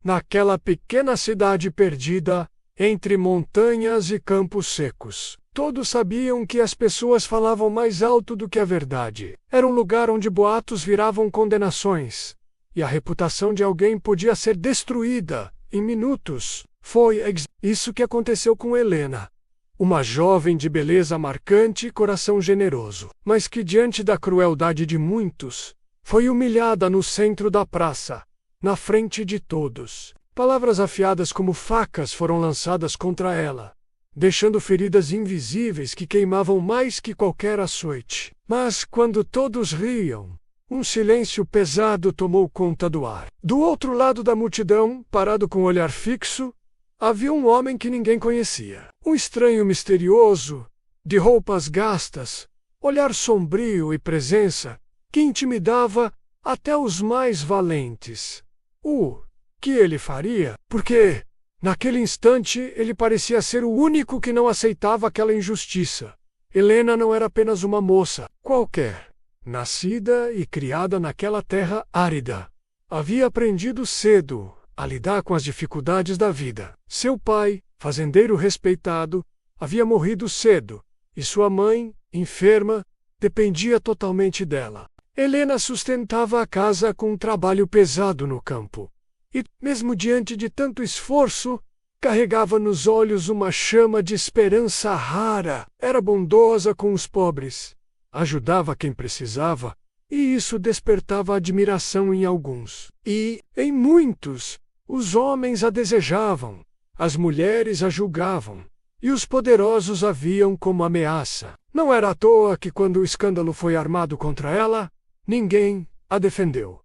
naquela pequena cidade perdida, entre montanhas e campos secos. Todos sabiam que as pessoas falavam mais alto do que a verdade. Era um lugar onde boatos viravam condenações, e a reputação de alguém podia ser destruída em minutos. Foi isso que aconteceu com Helena. Uma jovem de beleza marcante e coração generoso, mas que diante da crueldade de muitos, foi humilhada no centro da praça, na frente de todos. Palavras afiadas como facas foram lançadas contra ela, deixando feridas invisíveis que queimavam mais que qualquer açoite. Mas quando todos riam, um silêncio pesado tomou conta do ar. Do outro lado da multidão, parado com o olhar fixo, havia um homem que ninguém conhecia. Um estranho misterioso, de roupas gastas, olhar sombrio e presença que intimidava até os mais valentes. O que ele faria? Porque, naquele instante, ele parecia ser o único que não aceitava aquela injustiça. Helena não era apenas uma moça qualquer, nascida e criada naquela terra árida. Havia aprendido cedo a lidar com as dificuldades da vida. Seu pai, fazendeiro respeitado, havia morrido cedo, e sua mãe, enferma, dependia totalmente dela. Helena sustentava a casa com um trabalho pesado no campo. E, mesmo diante de tanto esforço, carregava nos olhos uma chama de esperança rara. Era bondosa com os pobres, ajudava quem precisava, e isso despertava admiração em alguns. E, em muitos, os homens a desejavam, as mulheres a julgavam, e os poderosos a viam como ameaça. Não era à toa que, quando o escândalo foi armado contra ela, ninguém a defendeu.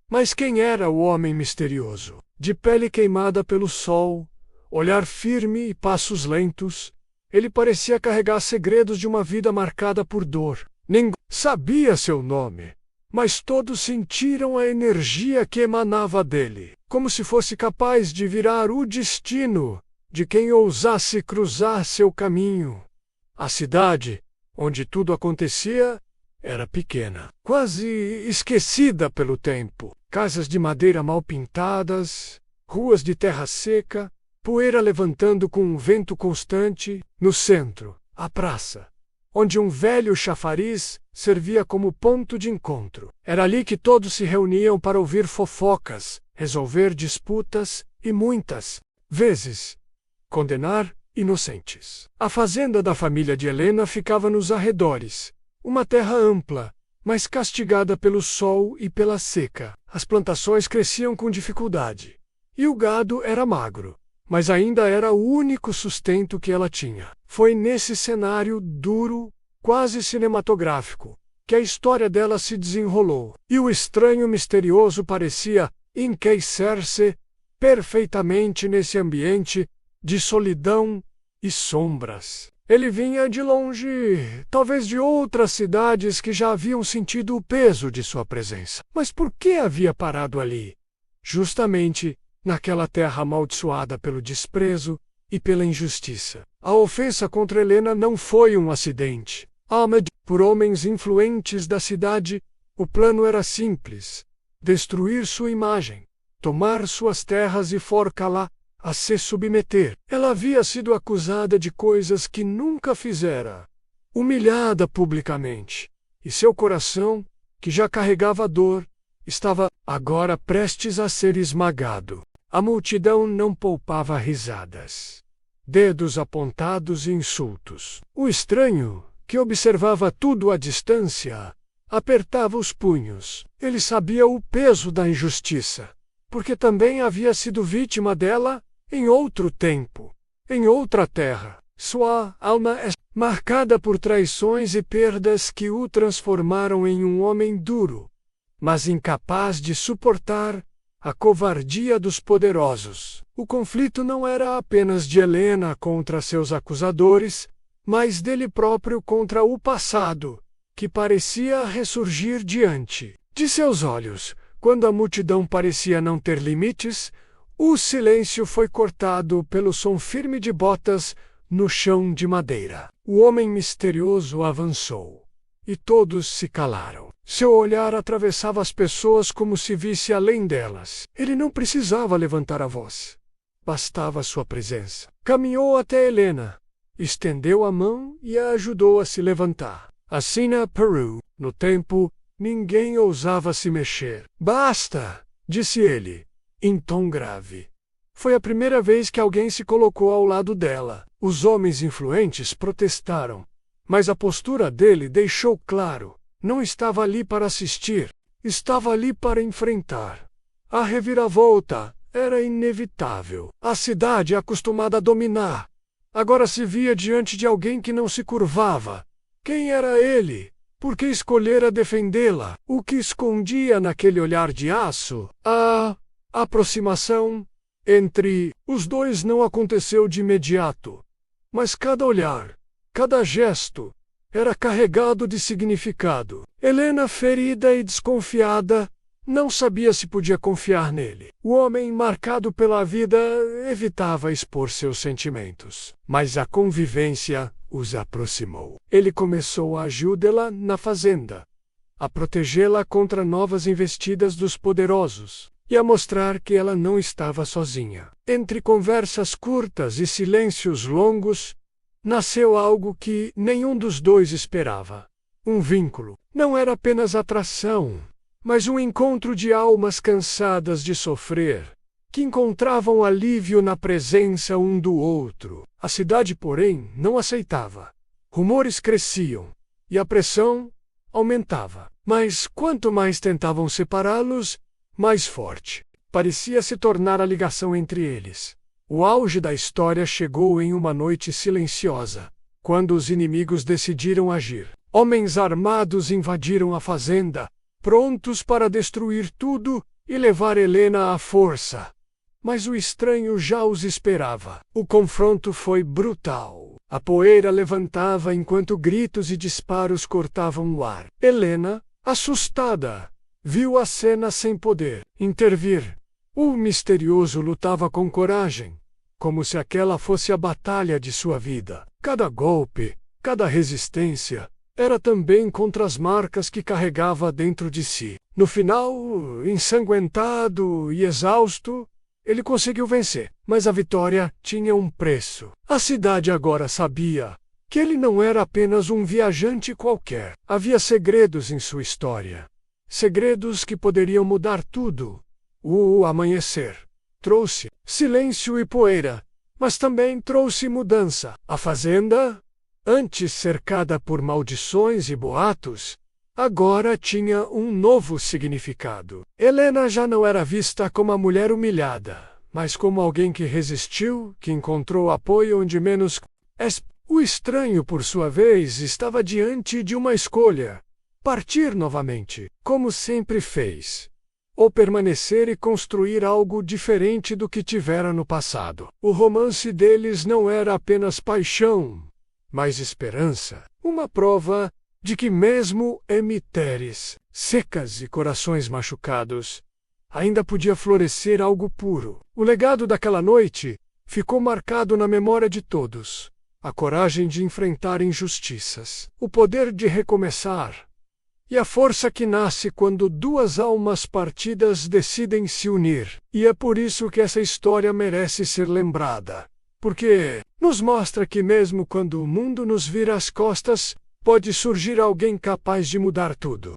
Mas quem era o homem misterioso? De pele queimada pelo sol, olhar firme e passos lentos, ele parecia carregar segredos de uma vida marcada por dor. Ninguém sabia seu nome, mas todos sentiram a energia que emanava dele, como se fosse capaz de virar o destino de quem ousasse cruzar seu caminho. A cidade, onde tudo acontecia, era pequena, quase esquecida pelo tempo. Casas de madeira mal pintadas, ruas de terra seca, poeira levantando com um vento constante. No centro, a praça, onde um velho chafariz servia como ponto de encontro. Era ali que todos se reuniam para ouvir fofocas, resolver disputas e, muitas vezes, condenar inocentes. A fazenda da família de Helena ficava nos arredores, uma terra ampla, mas castigada pelo sol e pela seca. As plantações cresciam com dificuldade, e o gado era magro, mas ainda era o único sustento que ela tinha. Foi nesse cenário duro, quase cinematográfico, que a história dela se desenrolou, e o estranho misterioso parecia encaixar-se perfeitamente nesse ambiente de solidão e sombras. Ele vinha de longe, talvez de outras cidades que já haviam sentido o peso de sua presença. Mas por que havia parado ali? Justamente naquela terra amaldiçoada pelo desprezo e pela injustiça. A ofensa contra Helena não foi um acidente. Por homens influentes da cidade, o plano era simples: destruir sua imagem, tomar suas terras e forcá-la a se submeter. Ela havia sido acusada de coisas que nunca fizera, humilhada publicamente, e seu coração, que já carregava dor, estava agora prestes a ser esmagado. A multidão não poupava risadas, dedos apontados e insultos. O estranho, que observava tudo à distância, apertava os punhos. Ele sabia o peso da injustiça, porque também havia sido vítima dela em outro tempo, em outra terra. Sua alma é marcada por traições e perdas que o transformaram em um homem duro, mas incapaz de suportar a covardia dos poderosos. O conflito não era apenas de Helena contra seus acusadores, mas dele próprio contra o passado, que parecia ressurgir diante de seus olhos. Quando a multidão parecia não ter limites, o silêncio foi cortado pelo som firme de botas no chão de madeira. O homem misterioso avançou, e todos se calaram. Seu olhar atravessava as pessoas como se visse além delas. Ele não precisava levantar a voz. Bastava sua presença. Caminhou até Helena, estendeu a mão e a ajudou a se levantar. Assim na Peru, no tempo, ninguém ousava se mexer. Basta, disse ele, em tom grave. Foi a primeira vez que alguém se colocou ao lado dela. Os homens influentes protestaram, mas a postura dele deixou claro. Não estava ali para assistir, estava ali para enfrentar. A reviravolta era inevitável. A cidade, acostumada a dominar, agora se via diante de alguém que não se curvava. Quem era ele? Por que escolhera defendê-la? O que escondia naquele olhar de aço? A aproximação entre os dois não aconteceu de imediato, mas cada olhar, cada gesto, era carregado de significado. Helena, ferida e desconfiada, não sabia se podia confiar nele. O homem, marcado pela vida, evitava expor seus sentimentos. Mas a convivência os aproximou. Ele começou a ajudá-la na fazenda, a protegê-la contra novas investidas dos poderosos e a mostrar que ela não estava sozinha. Entre conversas curtas e silêncios longos, nasceu algo que nenhum dos dois esperava. Um vínculo. Não era apenas atração, mas um encontro de almas cansadas de sofrer, que encontravam alívio na presença um do outro. A cidade, porém, não aceitava. Rumores cresciam, e a pressão aumentava. Mas quanto mais tentavam separá-los, mais forte parecia se tornar a ligação entre eles. O auge da história chegou em uma noite silenciosa, quando os inimigos decidiram agir. Homens armados invadiram a fazenda, prontos para destruir tudo e levar Helena à força. Mas o estranho já os esperava. O confronto foi brutal. A poeira levantava enquanto gritos e disparos cortavam o ar. Helena, assustada, viu a cena sem poder intervir. O misterioso lutava com coragem, como se aquela fosse a batalha de sua vida. Cada golpe, cada resistência, era também contra as marcas que carregava dentro de si. No final, ensanguentado e exausto, ele conseguiu vencer. Mas a vitória tinha um preço. A cidade agora sabia que ele não era apenas um viajante qualquer. Havia segredos em sua história. Segredos que poderiam mudar tudo. O amanhecer trouxe silêncio e poeira, mas também trouxe mudança. A fazenda, antes cercada por maldições e boatos, agora tinha um novo significado. Helena já não era vista como a mulher humilhada, mas como alguém que resistiu, que encontrou apoio onde menos. O estranho, por sua vez, estava diante de uma escolha: partir novamente, como sempre fez, ou permanecer e construir algo diferente do que tivera no passado. O romance deles não era apenas paixão, mas esperança. Uma prova de que mesmo em mitérias secas e corações machucados, ainda podia florescer algo puro. O legado daquela noite ficou marcado na memória de todos. A coragem de enfrentar injustiças, o poder de recomeçar, e a força que nasce quando duas almas partidas decidem se unir. E é por isso que essa história merece ser lembrada. Porque nos mostra que mesmo quando o mundo nos vira as costas, pode surgir alguém capaz de mudar tudo.